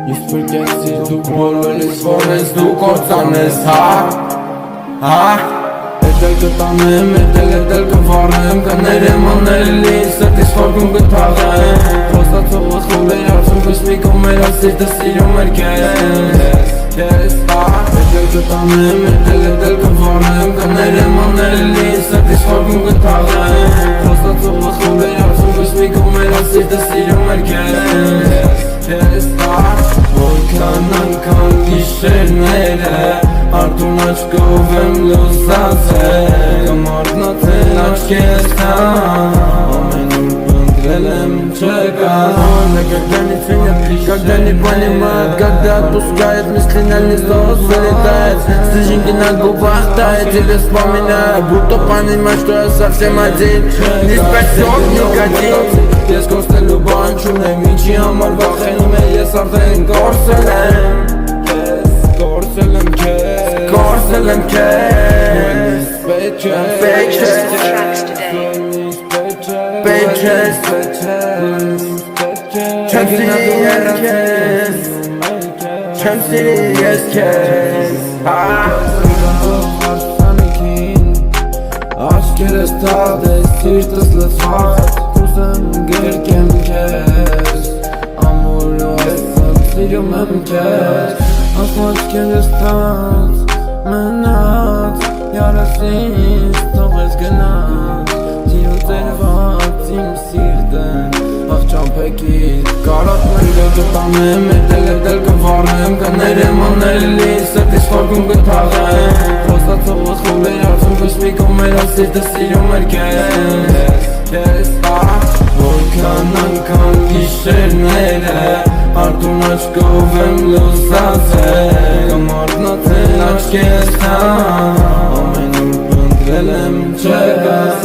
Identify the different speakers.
Speaker 1: Ես փրկեցի դու բոլորիս որես դու կործանես Էդել կտանեմ, էդել կվարեմ Կներեմ աներելի, սրտիս խորգում կթաղեմ Խոսացողը խուլ էր արցում կշմիկում էր ասիրտը սիրում էր քեզ Էդել կտանեմ, էդել կվարեմ Կներեմ աներելի, սրտիս խորգում կթաղեմ Խոսացողը խուլ էր արցում կշմիկում էր ասիրտը սիրում էր քեզ Որքան անգամ գիշերները Արդուն աչկով եմ լուսացել Կմարտնացել աչքես Ամեն ուր պնդրել եմ չկան Когда не понимают, когда отпускает мысли на листок залетает Стыжень на губах тает, тебя вспоминаю Будто понимаю, что я совсем один Не спасет никотин Ես կորսելու բան չունեմ Ինչի համար վախենում է ես արդեն կորսել եմ Կորսել եմ քեզ Պետքես Չեմ սիրի ես քեզ Չեմ սիրի ես քեզ Աչքերս թաղդես, սիրտս լծված Կուզեմ գերկեմ քեզ Ամուր ու ասեմ սիրում եմ քեզ Աչքերս թաղած մնաց Յարս ինձ թողես գնաց Սիրու ծերված իմ սիրտեն Աղջամպեկից Կարատ մենգը կտանեմ, էդել կվարեմ Կներեմ աներելի, սրտիս խորգում կթաղեմ Խոսացողը խուլ էր արցում կշմիկում էր ասիրտը սիրում էր քեզ Որքան անգամ գիշերները Արդուն աչկով եմ լուսացել Կմարտնացել աչքես Ամեն ուր պնդրել եմ չկաս